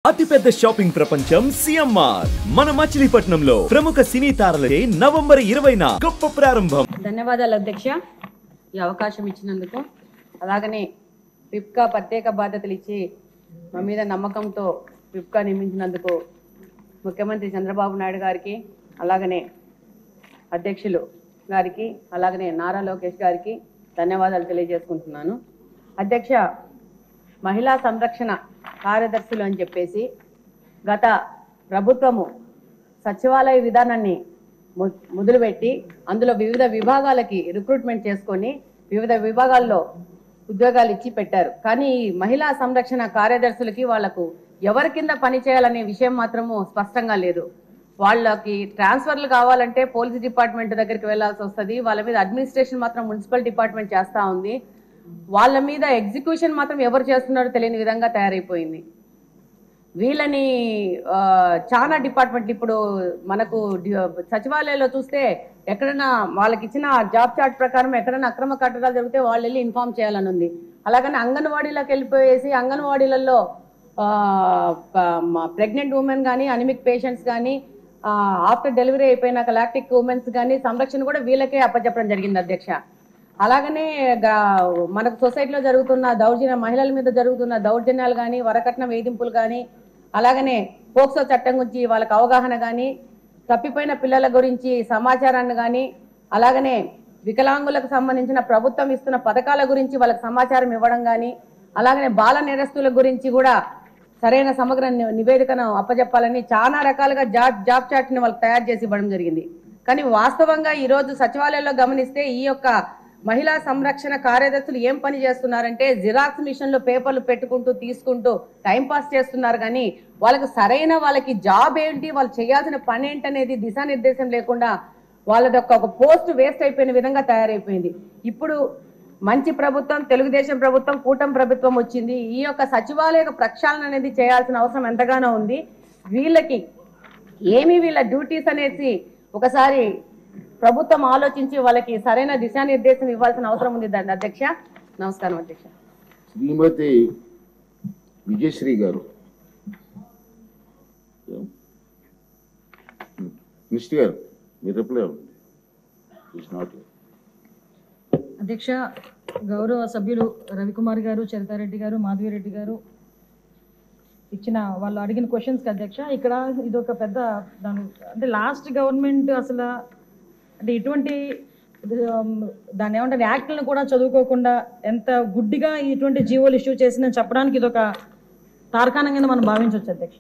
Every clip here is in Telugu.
అతిపెద్ద షాపింగ్ ప్రపంచం సిఎంఆర్ మన మచిలీపట్నంలో ప్రముఖ సినీ తారలే నవంబర్ 20న గొప్ప ప్రారంభం. ధన్యవాదాలు అధ్యక్ష, ఈ అవకాశం ఇచ్చినందుకు. అలాగనే విప్కా ప్రత్యేక బాధ్యతలు ఇచ్చి మా మీద నమ్మకంతో విప్కా నియమించినందుకు ముఖ్యమంత్రి చంద్రబాబు నాయుడు గారికి, అలాగనే అధ్యక్షులు గారికి, అలాగనే నారా లోకేష్ గారికి ధన్యవాదాలు తెలియజేసుకుంటున్నాను. అధ్యక్ష, మహిళా సంరక్షణ కార్యదర్శులు అని చెప్పేసి గత ప్రభుత్వము సచివాలయ విధానాన్ని మొదలుపెట్టి అందులో వివిధ విభాగాలకి రిక్రూట్మెంట్ చేసుకొని వివిధ విభాగాల్లో ఉద్యోగాలు ఇచ్చి పెట్టారు. కానీ ఈ మహిళా సంరక్షణ కార్యదర్శులకి వాళ్లకు ఎవరి కింద పని చేయాలనే విషయం మాత్రము స్పష్టంగా లేదు. వాళ్ళకి ట్రాన్స్ఫర్లు కావాలంటే పోలీస్ డిపార్ట్మెంట్ దగ్గరికి వెళ్లాల్సి వస్తుంది. వాళ్ళ మీద అడ్మినిస్ట్రేషన్ మాత్రం మున్సిపల్ డిపార్ట్మెంట్ చేస్తూ ఉంది. వాళ్ళ మీద ఎగ్జిక్యూషన్ మాత్రం ఎవరు చేస్తున్నారో తెలియని విధంగా తయారైపోయింది. వీళ్ళని చాలా డిపార్ట్మెంట్ ఇప్పుడు మనకు సచివాలయంలో చూస్తే ఎక్కడైనా వాళ్ళకి ఇచ్చిన జాబ్ చార్ట్ ప్రకారం ఎక్కడైనా అక్రమ కట్టడాలు జరిగితే వాళ్ళు వెళ్ళి ఇన్ఫార్మ్ చేయాలని ఉంది. అలాగని అంగన్వాడీలోకి వెళ్ళిపోయేసి అంగన్వాడీలలో ప్రెగ్నెంట్ ఉమెన్ కానీ, అనిమిక్ పేషెంట్స్ కానీ, ఆఫ్టర్ డెలివరీ అయిపోయినాక లాక్టిక్ ఉమెన్స్ కానీ సంరక్షణ కూడా వీళ్ళకే అప్పచెప్పడం జరిగింది అధ్యక్ష. అలాగనే మనకు సొసైటీలో జరుగుతున్న మహిళల మీద జరుగుతున్న దౌర్జన్యాలు కానీ, వరకట్న వేధింపులు కానీ, అలాగనే పోక్సో చట్టం గురించి వాళ్ళకి అవగాహన కానీ, తప్పిపోయిన పిల్లల గురించి సమాచారాన్ని కానీ, అలాగనే వికలాంగులకు సంబంధించిన ప్రభుత్వం ఇస్తున్న పథకాల గురించి వాళ్ళకి సమాచారం ఇవ్వడం కానీ, అలాగనే బాల నేరస్తుల గురించి కూడా సరైన సమగ్ర నివేదికను అప్పచెప్పాలని చాలా రకాలుగా జాబ్ చార్ట్ని వాళ్ళకి తయారు చేసి ఇవ్వడం జరిగింది. కానీ వాస్తవంగా ఈరోజు సచివాలయంలో గమనిస్తే ఈ యొక్క మహిళా సంరక్షణ కార్యదర్శులు ఏం పని చేస్తున్నారంటే జిరాక్స్ మిషన్ లో పేపర్లు పెట్టుకుంటూ తీసుకుంటూ టైంపాస్ చేస్తున్నారు. కానీ వాళ్ళకి జాబ్ ఏంటి, వాళ్ళు చేయాల్సిన పని ఏంటనేది దిశానిర్దేశం లేకుండా వాళ్ళది ఒక పోస్ట్ వేస్ట్ అయిపోయిన విధంగా తయారైపోయింది. ఇప్పుడు మంచి ప్రభుత్వం, తెలుగుదేశం ప్రభుత్వం, కూటమి ప్రభుత్వం వచ్చింది. ఈ యొక్క సచివాలయ ప్రక్షాళన అనేది చేయాల్సిన అవసరం ఎంతగానో ఉంది. వీళ్ళకి వీళ్ళ డ్యూటీస్ అనేసి ఒకసారి ప్రభుత్వం ఆలోచించి వాళ్ళకి సరైన దిశానిర్దేశం ఇవ్వాల్సిన అవసరం ఉంది. దాన్ని అధ్యక్ష, నమస్కారం అధ్యక్ష. శ్రీమతి విజయశ్రీ గారు, మినిస్టర్ గారు, మీరు రిప్లై అధ్యక్ష, గౌరవ సభ్యులు రవికుమార్ గారు, చరితారెడ్డి గారు, మాధవిరెడ్డి గారు ఇచ్చిన వాళ్ళు అడిగిన క్వశ్చన్స్కి అధ్యక్ష, ఇక్కడ ఇదొక పెద్ద అంటే లాస్ట్ గవర్నమెంట్ అసలు అంటే ఇటువంటి దాన్ని ఏమంటారు యాక్ట్లను కూడా చదువుకోకుండా ఎంత గుడ్డిగా ఇటువంటి జీవోలు ఇష్యూ చేసిందని చెప్పడానికి ఇదొక తార్కాణం కింద మనం భావించవచ్చు అధ్యక్ష.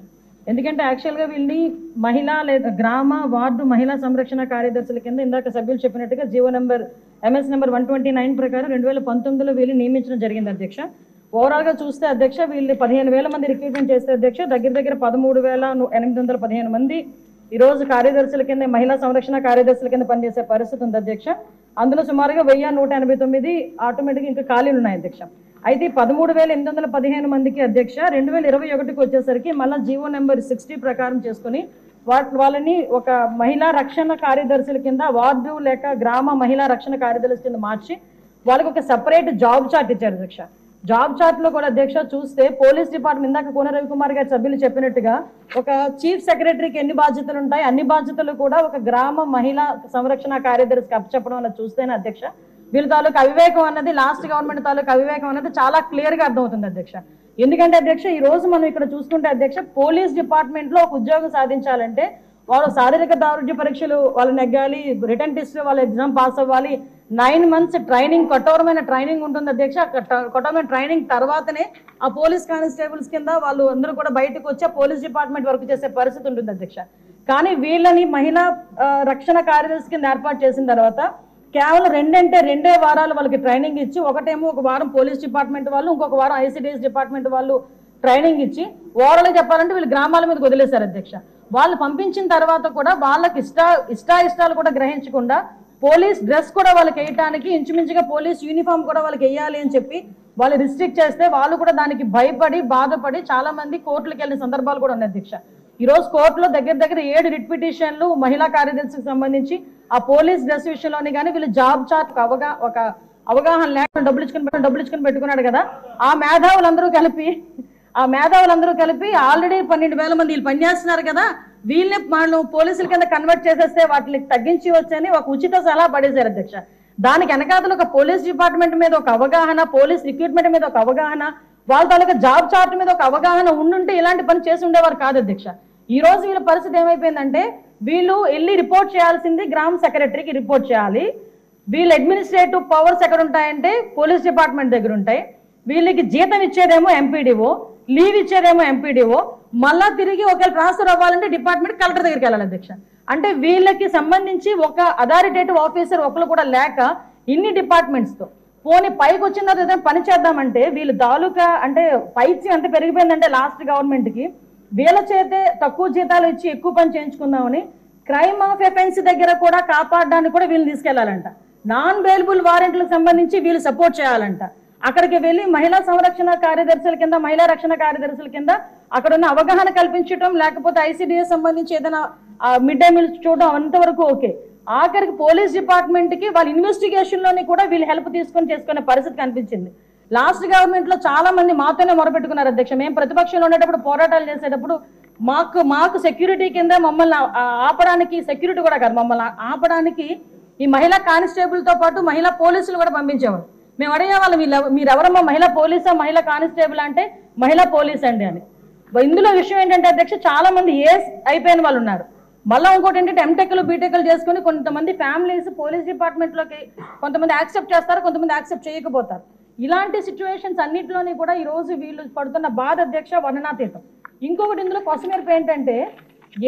ఎందుకంటే యాక్చువల్గా వీళ్ళని మహిళా లేదా గ్రామ వార్డు మహిళా సంరక్షణ కార్యదర్శుల కింద ఇందాక సభ్యులు చెప్పినట్టుగా జీవో నెంబర్ MS నెంబర్ 129 ప్రకారం 2019లో వీళ్ళు నియమించడం జరిగింది అధ్యక్ష. ఓవరాల్గా చూస్తే అధ్యక్ష వీళ్ళు 15,000 మంది రిక్రూట్మెంట్ చేస్తే అధ్యక్ష దగ్గర 13,815 మంది ఈరోజు కార్యదర్శుల కింద మహిళా సంరక్షణ కార్యదర్శుల కింద పనిచేసే పరిస్థితి ఉంది అధ్యక్ష. అందులో సుమారుగా 1,189 ఆటోమేటిక్గా ఇంకా ఖాళీలు ఉన్నాయి అధ్యక్ష. అయితే 13,815 మందికి అధ్యక్ష 2021కి వచ్చేసరికి మళ్ళీ జీవో నెంబర్ 60 ప్రకారం చేసుకుని వాళ్ళని ఒక మహిళా రక్షణ కార్యదర్శుల కింద వార్డు లేక గ్రామ మహిళా రక్షణ కార్యదర్శుల కింద మార్చి వాళ్ళకి ఒక సపరేట్ జాబ్ చార్ట్ ఇచ్చారు అధ్యక్ష. జాబ్ చార్ట్ లో కూడా అధ్యక్ష చూస్తే పోలీస్ డిపార్ట్మెంట్ ఇందాక కోన రవికుమార్ గారి సభ్యులు చెప్పినట్టుగా ఒక చీఫ్ సెక్రటరీకి ఎన్ని బాధ్యతలు ఉంటాయి, అన్ని బాధ్యతలు కూడా ఒక గ్రామ మహిళా సంరక్షణ కార్యదర్శికి అప్పచెప్పడం అన్నది చూస్తేనే అధ్యక్ష వీళ్ళ తాలూకు అవివేకం అన్నది, లాస్ట్ గవర్నమెంట్ తాలూకు అవివేకం అన్నది చాలా క్లియర్ గా అర్థమవుతుంది అధ్యక్ష. ఎందుకంటే అధ్యక్ష ఈ రోజు మనం ఇక్కడ చూసుకుంటే అధ్యక్ష పోలీస్ డిపార్ట్మెంట్ లో ఒక ఉద్యోగం సాధించాలంటే వాళ్ళు శారీరక దారుఢ్య పరీక్షలు వాళ్ళు నెగ్గాలి, రిటర్న్ టెస్ట్ వాళ్ళ ఎగ్జామ్ పాస్ అవ్వాలి, 9 months ట్రైనింగ్, కఠోరమైన ట్రైనింగ్ ఉంటుంది అధ్యక్ష. కఠోరమైన ట్రైనింగ్ తర్వాతనే ఆ పోలీస్ కానిస్టేబుల్స్ కింద వాళ్ళు అందరూ కూడా బయటకు వచ్చి పోలీస్ డిపార్ట్మెంట్ వర్క్ చేసే పరిస్థితి ఉంటుంది అధ్యక్ష. కానీ వీళ్ళని మహిళా రక్షణ కార్యదర్శి కింద ఏర్పాటు చేసిన తర్వాత కేవలం 2 వారాలు వాళ్ళకి ట్రైనింగ్ ఇచ్చి, ఒకటేమో ఒక వారం పోలీస్ డిపార్ట్మెంట్ వాళ్ళు, ఇంకొక వారం ICDS డిపార్ట్మెంట్ వాళ్ళు ట్రైనింగ్ ఇచ్చి ఓవరాల్గా చెప్పాలంటే వీళ్ళు గ్రామాల మీద వదిలేశారు అధ్యక్ష. వాళ్ళు పంపించిన తర్వాత కూడా వాళ్ళకి ఇష్టాలు కూడా గ్రహించకుండా పోలీస్ డ్రెస్ కూడా వాళ్ళకి వేయటానికి ఇంచుమించుగా పోలీస్ యూనిఫామ్ కూడా వాళ్ళకి వేయాలి అని చెప్పి వాళ్ళు రిస్ట్రిక్ట్ చేస్తే వాళ్ళు కూడా దానికి భయపడి బాధపడి చాలా మంది కోర్టులకు వెళ్ళిన సందర్భాలు కూడా ఉన్నాయి అధ్యక్ష. ఈ రోజు కోర్టులో దగ్గర 7 రిట్ పిటిషన్లు మహిళా కార్యదర్శికి సంబంధించి ఆ పోలీస్ డ్రెస్ విషయంలోని కానీ వీళ్ళు జాబ్ చార్ట్ ఒక అవగాహన లేకుండా డబ్బులు ఇచ్చుకొని పెట్టుకున్నాడు కదా, ఆ మేధావులందరూ కలిపి ఆ మేధావులందరూ కలిపి ఆల్రెడీ 12,000 మంది వీళ్ళు పనిచేస్తున్నారు కదా, వీళ్ళని మనం పోలీసుల కింద కన్వర్ట్ చేసేస్తే వాటిని తగ్గించి వచ్చని ఒక ఉచిత సలహా పడేశారు అధ్యక్ష. దానికి వెనకాతలు ఒక పోలీస్ డిపార్ట్మెంట్ మీద ఒక అవగాహన, పోలీస్ రిక్రూట్మెంట్ మీద ఒక అవగాహన, వాళ్ళ తాలూకా జాబ్ చార్ట్ మీద ఒక అవగాహన ఉండుంటే ఇలాంటి పని చేసి ఉండేవారు కాదు అధ్యక్ష. ఈ రోజు వీళ్ళ పరిస్థితి ఏమైపోయిందంటే వీళ్ళు వెళ్ళి రిపోర్ట్ చేయాల్సింది గ్రామ సెక్రటరీకి రిపోర్ట్ చేయాలి. వీళ్ళ అడ్మినిస్ట్రేటివ్ పవర్స్ ఎక్కడ ఉంటాయంటే పోలీస్ డిపార్ట్మెంట్ దగ్గర ఉంటాయి. వీళ్ళకి జీతం ఇచ్చేదేమో ఎంపీడీఓ, లీవ్ ఇచ్చేదేమో ఎంపీడీఓ, మళ్ళా తిరిగి ఒకవేళ ట్రాన్స్ఫర్ అవ్వాలంటే డిపార్ట్మెంట్ కలెక్టర్ దగ్గరికి వెళ్ళాలి అధ్యక్ష. అంటే వీళ్ళకి సంబంధించి ఒక అథారిటేటివ్ ఆఫీసర్ ఒకరు కూడా లేక ఇన్ని డిపార్ట్మెంట్స్తో పోనీ పైకి వచ్చిన తర్వాత ఏదైనా పని చేద్దామంటే వీళ్ళు తాలూకా అంటే పైచి ఎంత పెరిగిపోయిందంటే లాస్ట్ గవర్నమెంట్కి వీళ్ళ చేతే తక్కువ జీతాలు ఇచ్చి ఎక్కువ పని చేయించుకుందామని క్రైమ్ ఆఫ్ ఎఫెన్స్ దగ్గర కూడా కాపాడడానికి కూడా వీళ్ళని తీసుకెళ్లాలంట. నాన్ బెయిలబుల్ వారెంట్లకు సంబంధించి వీళ్ళు సపోర్ట్ చేయాలంట. అక్కడికి వెళ్ళి మహిళా సంరక్షణ కార్యదర్శుల కింద, మహిళా రక్షణ కార్యదర్శుల కింద అక్కడ ఉన్న అవగాహన కల్పించడం, లేకపోతే ఐసీడీఎస్ సంబంధించి ఏదైనా మిడ్ డే మీల్స్ చూడడం అంతవరకు ఓకే. ఆఖరికి పోలీస్ డిపార్ట్మెంట్ కి వాళ్ళ ఇన్వెస్టిగేషన్ లోని కూడా వీళ్ళు హెల్ప్ తీసుకొని చేసుకునే పరిస్థితి కనిపించింది. లాస్ట్ గవర్నమెంట్ లో చాలా మంది మాతోనే మొరపెట్టుకున్నారు అధ్యక్ష. మేము ప్రతిపక్షంలో ఉండేటప్పుడు పోరాటాలు చేసేటప్పుడు మాకు సెక్యూరిటీ కింద మమ్మల్ని ఆపడానికి, సెక్యూరిటీ కూడా కాదు మమ్మల్ని ఆపడానికి ఈ మహిళా కానిస్టేబుల్ తో పాటు మహిళా పోలీసులు కూడా పంపించేవారు. మేము అడిగేవాళ్ళం మీరు ఎవరమ్మా, మహిళా పోలీసా మహిళా కానిస్టేబుల్ అంటే మహిళా పోలీస్ అండి అని. ఇందులో విషయం ఏంటంటే అధ్యక్ష చాలా మంది ఏస్ అయిపోయిన వాళ్ళు ఉన్నారు. మళ్ళీ ఇంకోటి ఏంటంటే ఎంటెక్లు బీటెక్లు చేసుకుని కొంతమంది ఫ్యామిలీస్ పోలీస్ డిపార్ట్మెంట్లోకి కొంతమంది యాక్సెప్ట్ చేస్తారు, కొంతమంది యాక్సెప్ట్ చేయకపోతారు. ఇలాంటి సిచ్యువేషన్స్ అన్నింటిలోని కూడా ఈ రోజు వీళ్ళు పడుతున్న బాధ అధ్యక్ష వర్ణనాతీతం. ఇంకొకటి ఇందులో కొసమెరుపు ఏంటంటే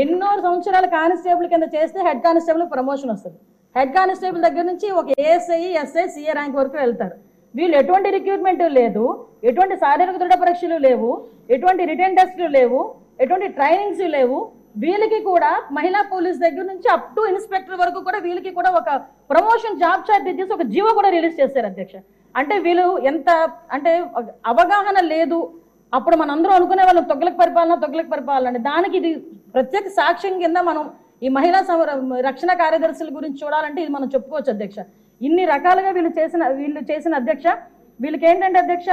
ఎన్నో సంవత్సరాల కానిస్టేబుల్ కింద చేస్తే హెడ్ కానిస్టేబుల్ ప్రమోషన్ వస్తుంది. హెడ్ కానిస్టేబుల్ దగ్గర నుంచి ఒక ఏఎస్ఐ, ఎస్ఐ, సిఏ ర్యాంక్ వరకు వెళ్తారు. వీళ్ళు ఎటువంటి రిక్రూట్మెంట్ లేదు, ఎటువంటి శారీరక దృఢ పరీక్షలు లేవు, ఎటువంటి రిటర్న్ టెస్టులు లేవు, ఎటువంటి ట్రైనింగ్స్ లేవు. వీళ్ళకి కూడా మహిళా పోలీస్ దగ్గర నుంచి అప్ టు ఇన్స్పెక్టర్ వరకు కూడా వీళ్ళకి కూడా ఒక ప్రమోషన్ జాబ్ చార్ట్ ఇచ్చేసి ఒక జీవో కూడా రిలీజ్ చేశారు అధ్యక్ష. అంటే వీళ్ళు ఎంత అంటే అవగాహన లేదు. అప్పుడు మనందరం అనుకునే వాళ్ళం తొగ్లక్ పరిపాలన అంటే దానికి ఇది ప్రత్యేక సాక్ష్యం కింద మనం ఈ మహిళా రక్షణ కార్యదర్శుల గురించి చూడాలంటే ఇది మనం చెప్పుకోవచ్చు అధ్యక్ష. ఇన్ని రకాలుగా వీళ్ళు చేసిన అధ్యక్ష, వీళ్ళకి ఏంటంటే అధ్యక్ష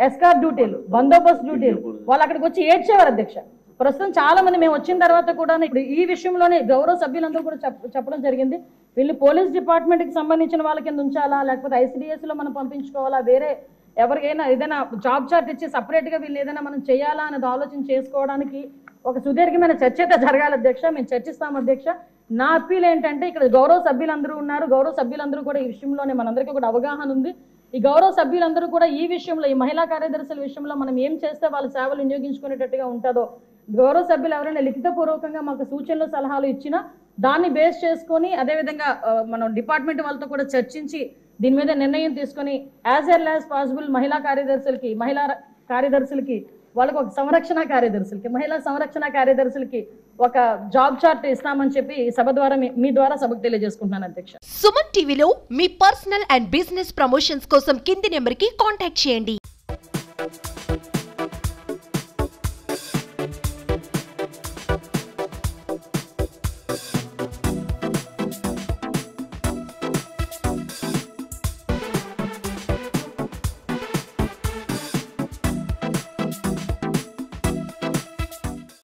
ఎస్కార్ డ్యూటీలు, బందోబస్తు డ్యూటీలు, వాళ్ళు అక్కడికి వచ్చి ఏడ్చేవారు అధ్యక్ష. ప్రస్తుతం చాలా మంది మేము వచ్చిన తర్వాత కూడా ఇప్పుడు ఈ విషయంలోనే గౌరవ సభ్యులందరూ కూడా చెప్పడం జరిగింది. వీళ్ళు పోలీస్ డిపార్ట్మెంట్కి సంబంధించిన వాళ్ళ కింద ఉంచాలా, లేకపోతే ఐసీడీఎస్లో మనం పంపించుకోవాలా, వేరే ఎవరికైనా ఏదైనా జాబ్ చార్ట్ ఇచ్చి సపరేట్గా వీళ్ళు ఏదైనా మనం చేయాలా అనేది ఆలోచన చేసుకోవడానికి ఒక సుదీర్ఘమైన చర్చ అయితే జరగాలి అధ్యక్ష. మేము చర్చిస్తాం అధ్యక్ష. నా అప్పీల్ ఏంటంటే ఇక్కడ గౌరవ సభ్యులందరూ ఉన్నారు, గౌరవ సభ్యులందరూ కూడా ఈ విషయంలోనే మనందరికీ కూడా అవగాహన ఉంది. ఈ గౌరవ సభ్యులందరూ కూడా ఈ విషయంలో, ఈ మహిళా కార్యదర్శుల విషయంలో మనం ఏం చేస్తే వాళ్ళ సేవలు వినియోగించుకునేటట్టుగా ఉంటుందో గౌరవ సభ్యులు ఎవరైనా లిఖితపూర్వకంగా మాకు సూచనలు సలహాలు ఇచ్చినా దాన్ని బేస్ చేసుకొని అదేవిధంగా మనం డిపార్ట్మెంట్ వాళ్ళతో కూడా చర్చించి దీని మీద నిర్ణయం తీసుకొని యాజ్ ఎర్లీ యాజ్ పాసిబుల్ మహిళా కార్యదర్శులకి వాళ్ళకి ఒక మహిళా సంరక్షణ కార్యదర్శులకి ఒక జాబ్ చార్ట్ ఇస్తామని చెప్పి ఈ సభ ద్వారా మీ ద్వారా సభకు తెలియజేసుకుంటున్నాను అధ్యక్ష. సుమన్ టీవీలో మీ పర్సనల్ అండ్ బిజినెస్ ప్రమోషన్స్ కోసం కింది నెంబర్కి కాంటాక్ట్ చేయండి.